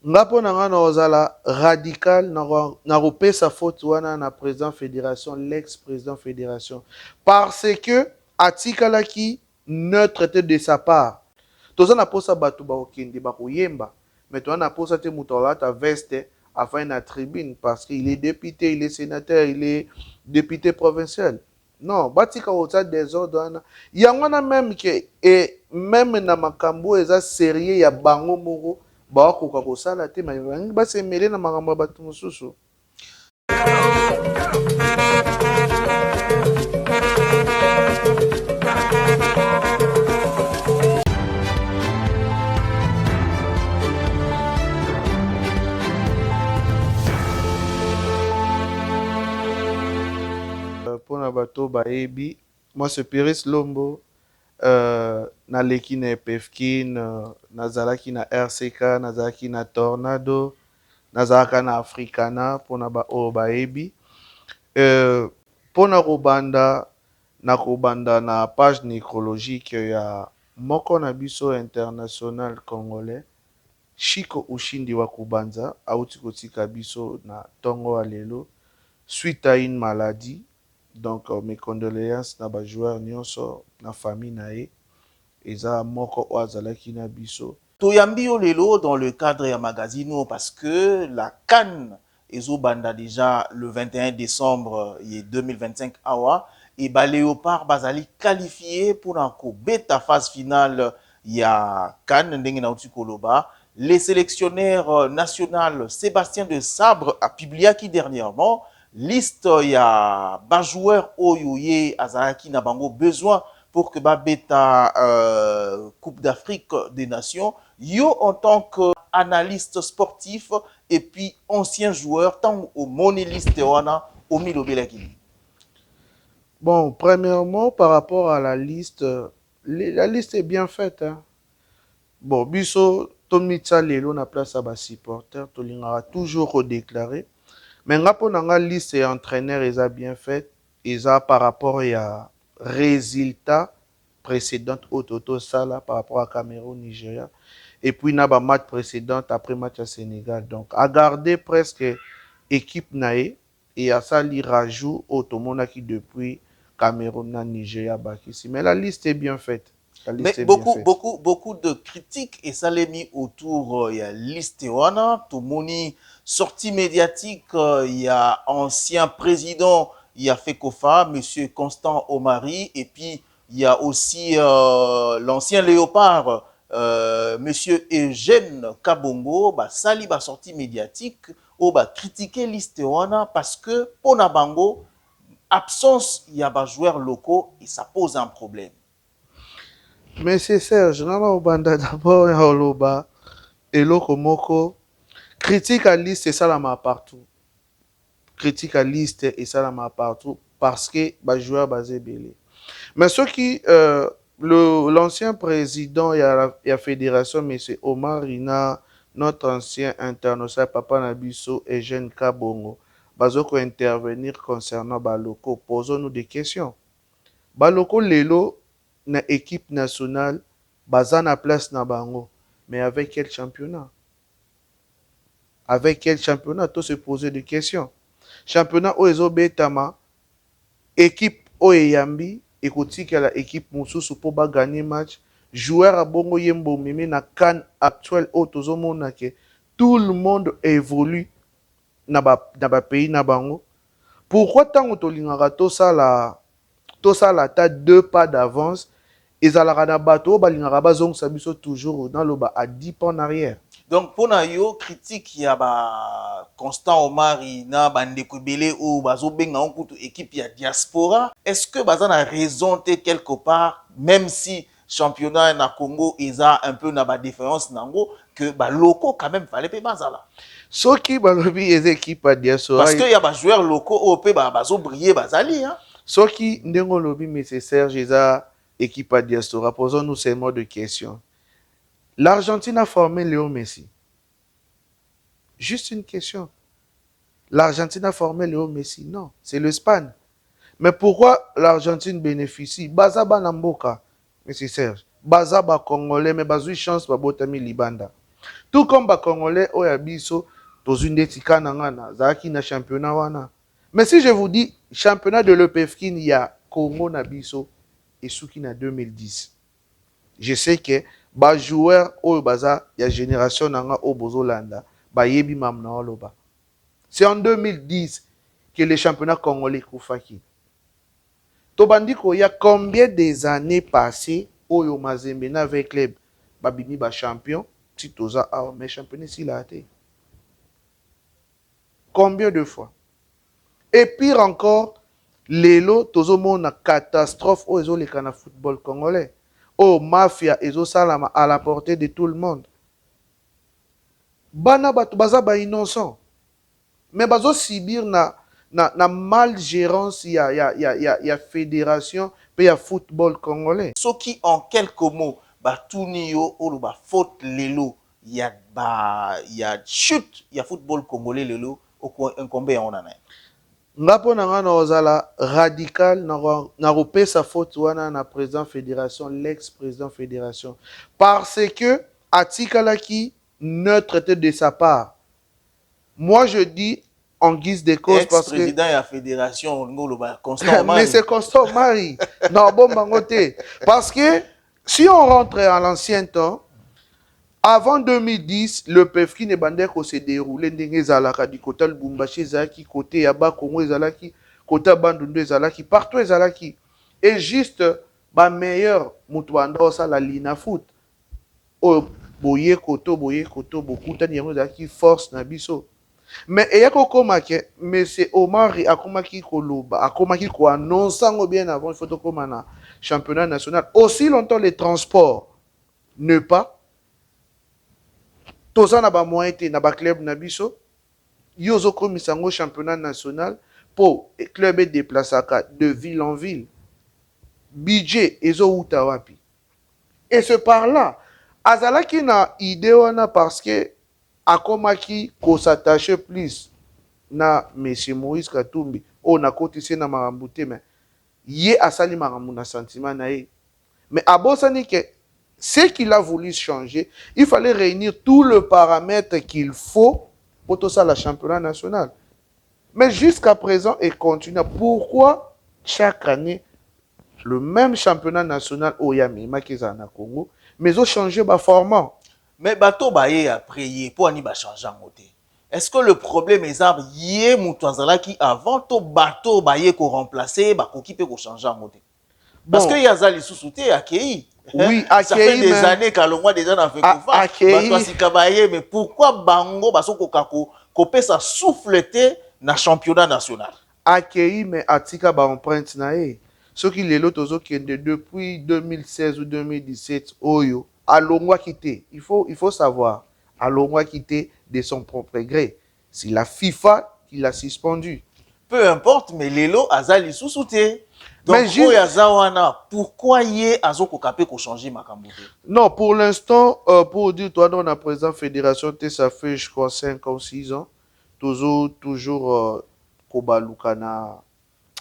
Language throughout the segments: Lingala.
Ngapo na nga na ozala radical na kopesa faute wana na président fédération, l'ex-président fédération. Parce que atikalaki neutre te de sa part. Toza na posa bato ba okende ba koyemba. Mais toza na posa te muto alata veste afin na tribune parce qu'il est député, il est sénateur, il est député provincial. Non, batika ota désordre wana. Yango na même que et même na makambo eza sérieux ya bango moko bakoka kosala te mais bangi basemele na makambo ya bato mosusu. Pona bato baebi, moi c'est Pérez Lombo, naleki na Epefkin, nazalaki na RCK, nazalaki na Tornado, nazalaka na Africana pona ba o baebi. Pona kobanda na page nécrologique ya moko na biso international congolais Chico Ushindi wa Kubanza auti kotika biso na tongo ya lelo suite à une maladie. Donc mes condoléances na ba joueur nyonso na famille na ye eza moko oazalaki na biso. Toyambi yo lelo dans le cadre ya magazine parce que la CAN ezobanda déjà le 21 décembre 2025 awa et ba Léopard bazali qualifié pour la beta phase finale ya CAN ndenge na uti koloba. Les sélectionneurs national Sébastien de Sabre a publié qui dernièrement liste ya ba joueur oyoye azalaki na bango besoin pour que ba beta Coupe d'Afrique des Nations. Yo en tant qu'analyste sportif et puis ancien joueur, tant au monéliste wana au Milobelaki. Bon, premièrement, par rapport à la liste est bien faite. Hein. Bon, biso, Tomitsa Lelo na place à bas supporter, Tolingara toujours redéclaré. Mais ngapo nanga liste et entraîneur est bien faite, et par rapport à résultat précédent au Toto Sala par rapport à Cameroun, Nigeria. Et puis na ba match précédent après match à Sénégal. Donc à garder presque équipe nae et à ça li rajout automona qui depuis Cameroun na Nigeria bakisi. Mais la liste est bien faite. Mais beaucoup de critiques et ça l'est mis autour il y a liste wana tout moni sortie médiatique il y a ancien président il y a Fekofa monsieur Constant Omari et puis il y a aussi l'ancien Léopard monsieur Eugène Kabongo ba sali ba sortie médiatique ou ba critiquer liste wana parce que pour na bango absence il y a ba joueurs locaux et ça pose un problème. Mais c'est Serge, nana obanda d'abord ya oloba eloko moko critique à liste et ça la ma partout. Critique à liste et ça la ma partout parce que ba joueur basé belé. Mais ce qui l'ancien président et la fédération M. Omar Rina, notre ancien international Papa Nabiso et Eugène Kabongo, bazoko intervenir concernant Baloko, posons-nous des questions. Baloko lelo na équipe nationale baza na place na bango mais avec quel championnat tout se poser des questions championnat o ezobetama équipe o eyambi ekotikala équipe mosusu po ba gagner match joueur a bongo yembo meme na CAN actuel o tozomona ke tout le monde évolue na ba pays na bango pourquoi tango tolingaka tosala ta 2 pas d'avance ezalaka na bato balingaka bazongisa biso toujours dans le bas à 10 pas en arrière. Donc pour na yo critique ya ba Constant Omari na bandeko belé ou bazobenga on kutu équipe ya diaspora, est-ce que baza na raison te quelque part même si championnat na Congo eza un peu na ba différence nango que ba locaux quand même fallait pe bazala. Soki balobi ez équipe ya diaspora parce que ya ba joueurs locaux au pe bazo briller bazali hein. Soki ndengo lobi monsieur Serge eza équipe à diaspora, posons-nous ces mots de questions. L'Argentine a formé Léo Messi. Juste une question. L'Argentine a formé Léo Messi. Non, c'est l'Espagne. Mais pourquoi l'Argentine bénéficie? Bazaba Namboka, monsieur Serge. Bazaba Congolais, mais bazui chance ba botami Libanda. Tout comme les Congolais, Oyabiso, dans une étika nangana, Zaki na championnat wana. Mais si je vous dis, championnat de l'EPFKIN, il y a Congo Nabiso et Souki na 2010. Je sais que les joueurs, il y a génération nanga au Bozolanda, Yebi Mamna Oloba. C'est en 2010 que le championnat congolais Koufaki. Tobandiko, il y a combien des années passées Oyo Mazembe avec club Babimi ba champion, si toza mais championnat si la été. Combien de fois? Et pire encore, lelo tozo mona catastrophe au ezo le kana football congolais. Oh mafia ezo salama à la portée de tout le monde. Bana batu baza ba innocent. Mais bazo subir na malgérance ya fédération pe ya football congolais. Ce qui en quelques mots batuni yo ou ba faute lelo ya chute ya football congolais lelo au combien on en a. Ngapo na ngana ozala radical na repesa faute wana na président fédération, l'ex-président fédération, parce que atikalaki neutre de sa part. Moi je dis en guise de cause parce que ex-président de la fédération Constant mais c'est Constant Mari. Non bon bangote parce que si on rentre à l'ancien temps, avant 2010, le PFK ne bandait qu'on s'est déroulé ndenge du côté Lubumbashi zalaki côté Yaba Congo zalaki côté Bandundu zalaki partout zalaki et juste ba meilleur mutuando ça la lina foot o boye koto bokuta ni zalaki force na biso mais eyako komake monsieur Omari akomaki koloba akomaki ko annoncer bien avant il faut to komana championnat national aussi longtemps les transports ne pas tozana ba moyen te na ba club na biso yozo komisango championnat national pour club et déplaçaka de ville en ville budget ezo uta wapi et ce par là azalaki na idée wana parce que akomaki ko s'attacher plus na monsieur Moïse Katumbi o na kotisi na makambo te mais ye asali makambo na sentiment na ye mais abosani que ce qu'il a voulu changer, il fallait réunir tout le paramètre qu'il faut pour tout ça, le championnat national. Mais jusqu'à présent, il continue. Pourquoi chaque année, le même championnat national au Yamima qui est en Congo, mais ils ont changé de format. Mais bateau baye après yé pour ani ba changer en côté. Est-ce que le problème est ça yé mutuanzala qui avant to bateau baye ko remplacer ba ko qui peut ko changer en côté. Parce que yazali sous-souté accueilli. Oui, ça fait des années qu'Alongwa déjà n'a fait que mais pourquoi Bango baso kopé ça souffleté na championnat national? Accueilli mais atika ba empreinte na e. Ce qui les lots depuis 2016 ou 2017 oyo Alongwa quitté. Il faut savoir Alongwa quitté de son propre gré. C'est la FIFA qui l'a suspendu. Peu importe mais Lelo azali sous-souté. Donc, mais pourquoi yé azoko kapé ko changer makambo? Non, pour l'instant, pour dire, toi, on a président fédération, ça fait, je crois, 5 ou 6 ans. Toujours, Kobalukana,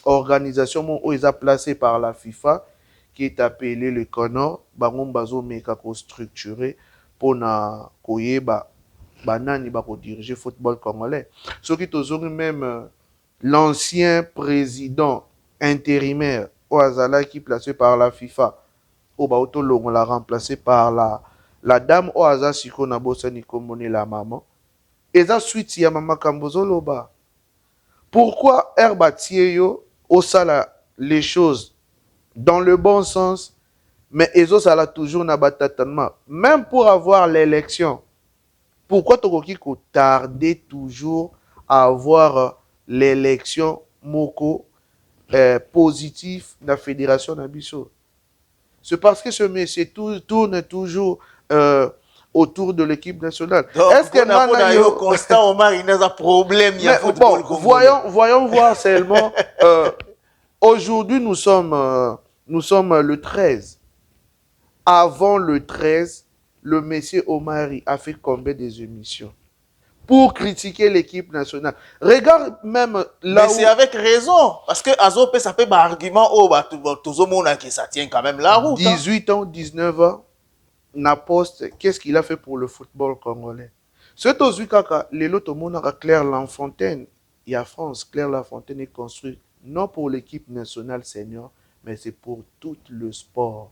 organisation, où ils ont placé par la FIFA, qui est appelée le CONOR, Bangon Bazo Mekako structuré, pour na koyeba, banani bako diriger football congolais. Ce qui est même l'ancien président intérimaire au Azala qui placé par la FIFA au Baoto on l'a remplacé par la dame au Aza Siko Nabosa Nikomone la maman et ça suite ya mama Kambozo Loba pourquoi Herbatier au sala les choses dans le bon sens mais ezo sala toujours na batatanma même pour avoir l'élection pourquoi tokoki ko tarder toujours à avoir l'élection moko positif de la fédération d'Abisso. C'est parce que ce monsieur tourne toujours autour de l'équipe nationale. Est-ce que Nana Constant Omar il a un problème il y a bon, voyons voir seulement aujourd'hui nous sommes le 13. Avant le 13, le monsieur Omari a fait combien des émissions pour critiquer l'équipe nationale. Regarde même là mais c'est avec raison. Parce que Azopé, ça fait un argument, oh, bah, tout le monde qui ça tient quand même la route. 18 ans, 19 ans. na poste, qu'est-ce qu'il a fait pour le football congolais? C'est aussi kaka, les lots monaka Claire Lafontaine, il y a France, Claire Lafontaine est construit non pour l'équipe nationale senior, mais c'est pour tout le sport.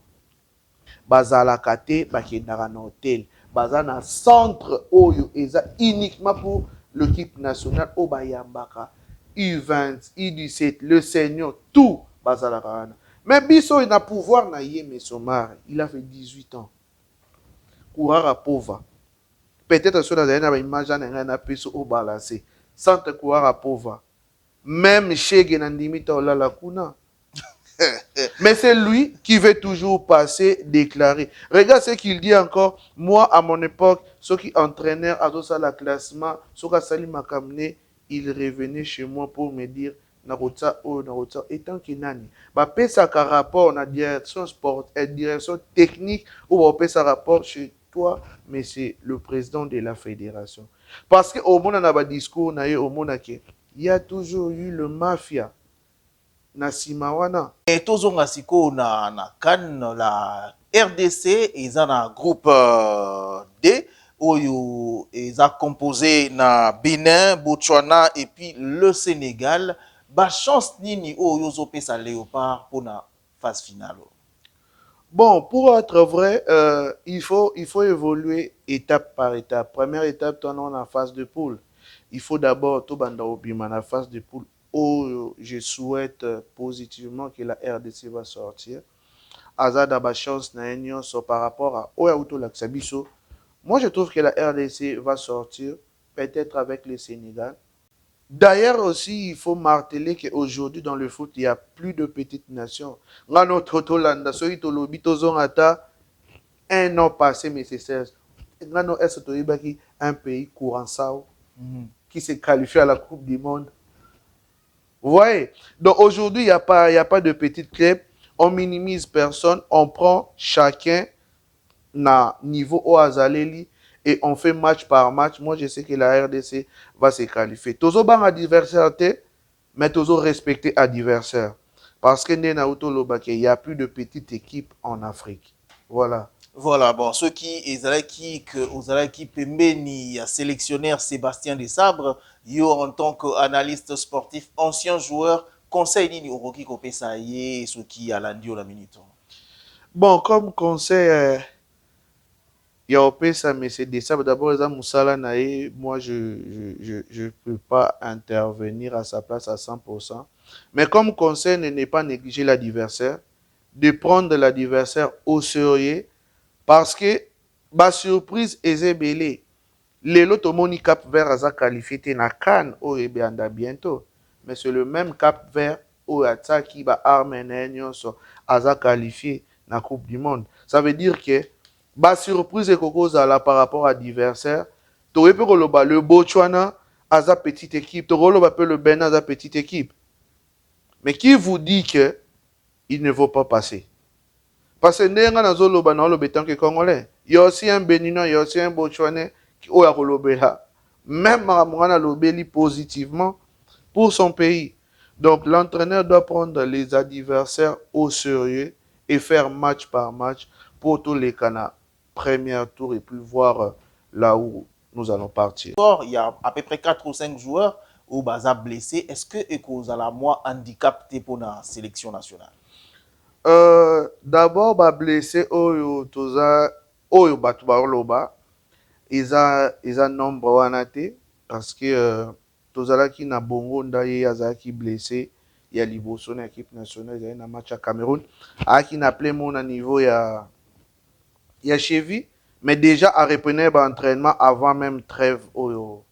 Bazalaka te bakendaka na hotel, baza na centre oyo eza uniquement pour l'équipe nationale oyo bayambaka U20, U17, le senior, tout bazalaka wana. Mais biso il a pouvoir na ye Mesomar, il a fait 18 ans. Courara pauvre. Peut-être que dans une image na piso au balancé. Centre Courara pauvre. Même chez Genandimita Olala Kuna. Mais c'est lui qui veut toujours passer, déclarer. Regarde ce qu'il dit encore. Moi, à mon époque, ceux qui entraînèrent à tout ça, la classement, ceux qui Sali Makamne, il revenait chez moi pour me dire Narota ou Narota. Et tant qu'il n'a pas fait ça rapport na direction sport et direction technique ou on fait ça rapport chez toi, mais c'est le président de la fédération. Parce qu'au monde, on a un discours, au monde, il y a toujours eu le mafia. Na Simawana. Et tozonga siko na CAN la RDC eza na groupe D oyo eza composé na Bénin, Botswana et puis le Sénégal. Ba chance nini oyo zopesa Léopard pour na phase finale. Bon, pour être vrai, il faut évoluer étape par étape. Première étape, on est en phase de poule. Il faut d'abord tout banda obima la phase de poule. Oh, je souhaite positivement que la RDC va sortir. Azada ba chance na enyo so par rapport à Oya Auto Laksabiso. Moi, je trouve que la RDC va sortir, peut-être avec le Sénégal. D'ailleurs aussi, il faut marteler qu'aujourd'hui dans le foot, il n'y a plus de petites nations. Ngano Totolanda, Soyi Tolobi, Tozongata, un an passé, mais c'est 16. Ngano Est un pays courant qui s'est qualifié à la Coupe du Monde. Vous voyez? Donc aujourd'hui, il n'y a pas de petites clubs. On minimise personne. On prend chacun na niveau au Azaleli et on fait match par match. Moi, je sais que la RDC va se qualifier. Toujours ban adversaire, mais toujours respecter adversaire. Parce que il n'y a plus de petites équipes en Afrique. Voilà. Voilà, bon, ceux qui Pembeni, sélectionneur Sébastien Desabre, yo en tant qu'analyste sportif, ancien joueur, conseil nini Oroki Kopesaye, ceux qui a l'andio la minute. Bon, comme conseil, il y a ça, mais c'est Desabre. D'abord, moi, je peux pas intervenir à sa place à 100%. Mais comme conseil, ne pas négliger l'adversaire, de prendre l'adversaire au sérieux, parce que ma surprise est belé. Les lotomoni Cap Vert a qualifié na CAN au Ebeanda bientôt. Mais c'est le même Cap Vert au Atsaki ba Arménien a qualifié na Coupe du Monde. Ça veut dire que ma surprise est là par rapport à l'adversaire. Le Botswana a sa petite équipe. Le Bénin a sa petite équipe. Mais qui vous dit que il ne vaut pas passer? Parce que ndenga na zoloba na lobetan ke congolais. Il y a aussi un Béninois, il y a aussi un Botswanais qui oya kolobela. Même Maramwana lobeli positivement pour son pays. Donc l'entraîneur doit prendre les adversaires au sérieux et faire match par match pour tous les canards. Premier tour et puis voir là où nous allons partir. Il y a à peu près 4 ou 5 joueurs au Baza blessés. Est-ce que Ekozala moi handicapé pour la sélection nationale? D'abord, ba blessé oyo toza oyo batu ba loba ils nombre wana te parce que tozalaki na bongo ndaye azalaki blessé ya liboso na équipe nationale ezali na match à Cameroun aki na plein mon na niveau ya cheville mais déjà a reprenait ba entraînement avant même trêve oyo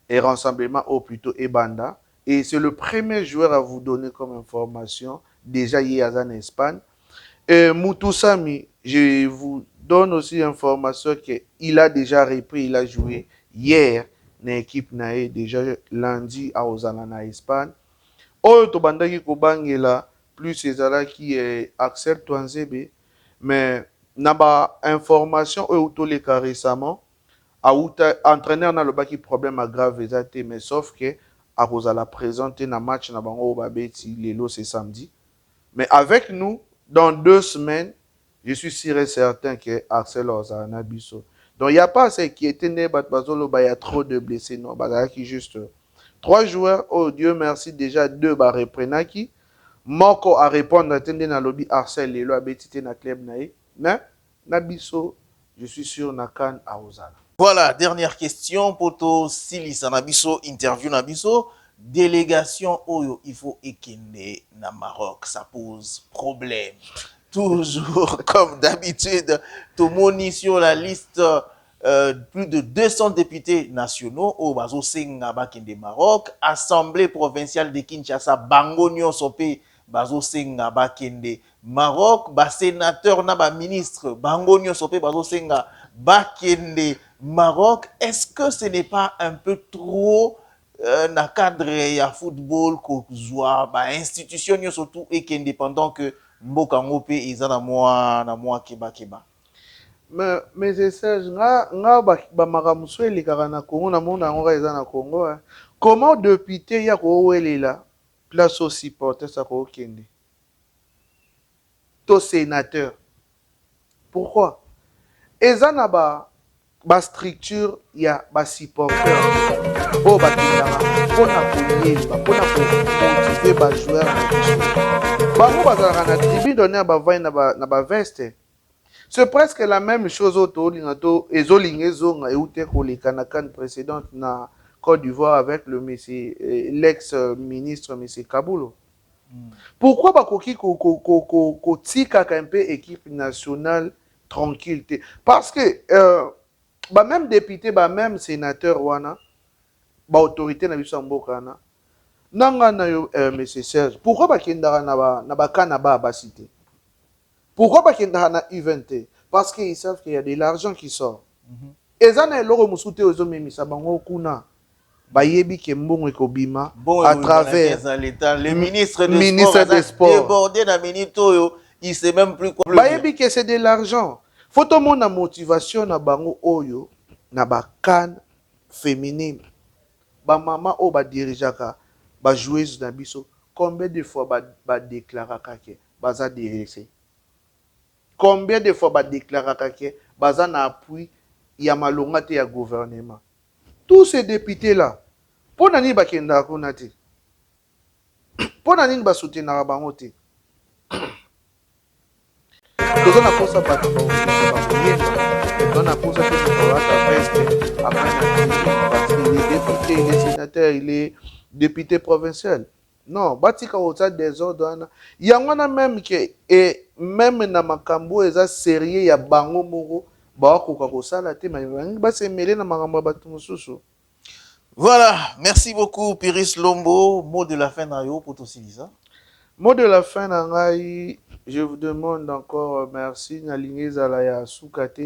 et rassemblement au plutôt Ebanda et c'est le premier joueur à vous donner comme information déjà hier en Espagne. Et Moutoussami, je vous donne aussi l'information qu'il a déjà repris, il a joué hier dans l'équipe nae déjà lundi à Ozana en Espagne. Oyo to bandaki ko bangela plus ezala qui accepte Touanzebe mais na ba information oyo to le récemment a entraîneur na le baki problème grave ezate mais sauf que a Ozala présenté na match na bango babeti lelo c'est samedi. Mais avec nous, dans 2 semaines, Je suis sûr et certain que Axel Ozana Bisso. Donc il n'y a pas ce qui était né, il y a trop de blessés. Non, qui juste 3 joueurs. Oh Dieu merci, déjà 2 reprenaki. Moko a répondre à tende na lobby Axel Lelo a betité na club nae. Mais Nabiso, je suis sûr Nakan a Ozana. Voilà, dernière question. Poto Silisa Nabiso, interview Nabiso. Délégation Oyo, il faut ekende na Maroc. Ça pose problème. Toujours, comme d'habitude, tout le monde sur la liste, plus de 200 députés nationaux au Bazo Senga Bakende Maroc, Assemblée provinciale de Kinshasa, Bango Nyosopé, Bazo Senga Bakende Maroc, ba sénateur na ba ministre, Bango Nyosopé, Bazo Senga Bakende Maroc. Est-ce que ce n'est pas un peu trop na cadre ya football ko zwa ba institution surtout et qui indépendant que mboka ngope eza na mwa keba. Mais c'est ça, nga ba makamuso elekaka na Congo na monde yango eza na Congo. Comment député ya ko welela place au supporter ça ko kende. To sénateur. Pourquoi? Eza na ba structure ya ba supporter. Oh ba kindaka pona koyeba, pona ko motiver ba joueur. Bango bazalaka na tribune donner ba vai na ba veste. C'est presque la même chose au Tolingato et Zolingezonga et Outekoleka na CAN précédente na Côte d'Ivoire avec le monsieur l'ex-ministre monsieur Kaboulo. Pourquoi bakoki ko tika un peu équipe nationale tranquille? Parce que ba même député, ba même sénateur wana, ba autorité na biso mboka na nanga na yo monsieur Serge. Pourquoi bakendaka na ba kanaba ba cité? Pourquoi pas qu'il y a U20? Parce qu'ils savent qu'il y a de l'argent qui sort. Et ça, c'est l'euro musuté aux hommes, mais ça va kuna. Bayebi kembongo ekobima à travers le ministre des Sports débordé na minito, il sait même plus quoi. Bayebi que c'est de l'argent. Faut tout le monde la motivation na bango oyo na ba CAN féminine. Ba maman o ba dirigeaka ba joueuse na biso combien de fois ba déclaraka que baza dirigé. Combien de fois ba déclaraka que baza na appui ya malonga te ya gouvernement. Tous ces députés là, pour nani bakenda kuna te. Pour nani ba soutenir bango te. Tozo na posa ba to na posa te ba ta veste parce qu'il est député, il est sénateur, il est député provincial. Non, batika ota désordre. Il y a même que et même na makambo eza sérieux ya bango moko ba ko ka sala te mais ba se mêler na makambo batu mususu. Voilà, merci beaucoup Piris Lombo. Mot de la fin Nayo pour Tosilisa. Mot de la fin nangai, je vous demande encore merci Nalinge Zalaya Soukate.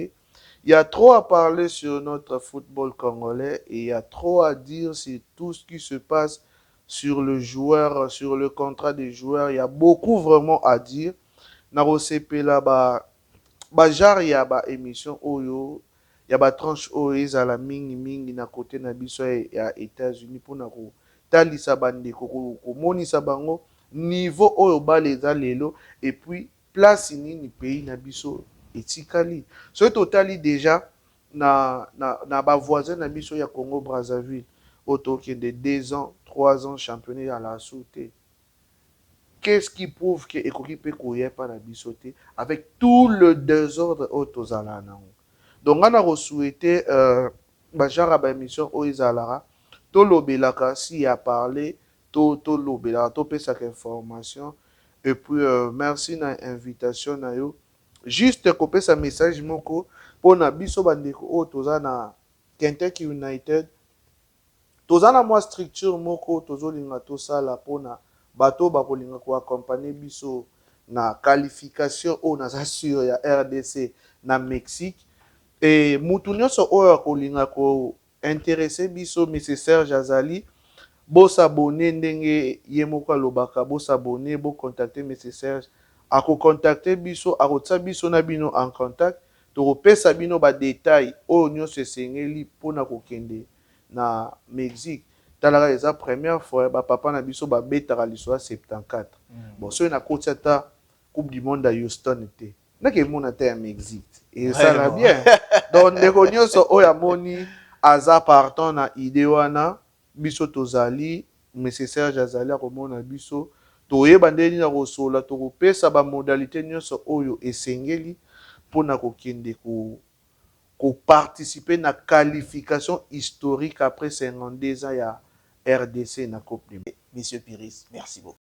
Il y a trop à parler sur notre football congolais et il y a trop à dire sur tout ce qui se passe sur le joueur, sur le contrat des joueurs. Il y a beaucoup vraiment à dire. Narosepe là genre il y a émission oyo, il y a tranche oyo à la mingi na côté na biso ya États-Unis pour na ko talisa bande ko monisa bango niveau oyo baleza lelo et puis place nini pays na biso etikali. So totali déjà na ba voisin na biso ya Congo Brazzaville autour de 2 ans, 3 ans championnat à la sauté. Qu'est-ce qui prouve que Ekoki peut courir par la bisoté avec tout le désordre autozala na. Donc on a souhaité genre ba émission oizalara to lobelaka si a parlé to lobelaka to pesa information et puis merci na invitation na yo juste ko pesa message moko pour na biso bandeko otoza na Kentucky United tozana moi structure moko tozolinga to sala pona bato bakolinga ko accompagner biso na qualification o na sûr ya RDC na Mexique et mutu nyonso oyo akolinga ko intéressé biso monsieur Serge Azali bo s'abonner ndenge ye moko alobaka bo s'abonner bo contacter monsieur Serge ako contacter biso akotsa biso na bino en contact to pesa bino ba détail oyo nyonso esengeli pona kokende na Mexique. Talaka eza première fois ba papa na biso ba betaka liso 74. Bon so na kotiata Coupe du monde à Houston était. nake mona te ya Mexique et ça va Vraiment. bien donc ndeko nyonso oyo amoni aza partant na idée wana biso tozali monsieur Serge azali akomona biso toyeba ndeni na kosola tokopesa bamodalité nyonso oyo esengeli mpona kokende koparticiper na qualification historique après 52 ans ya RDC na Coupe du Monde. Monsieur Piris, merci beaucoup.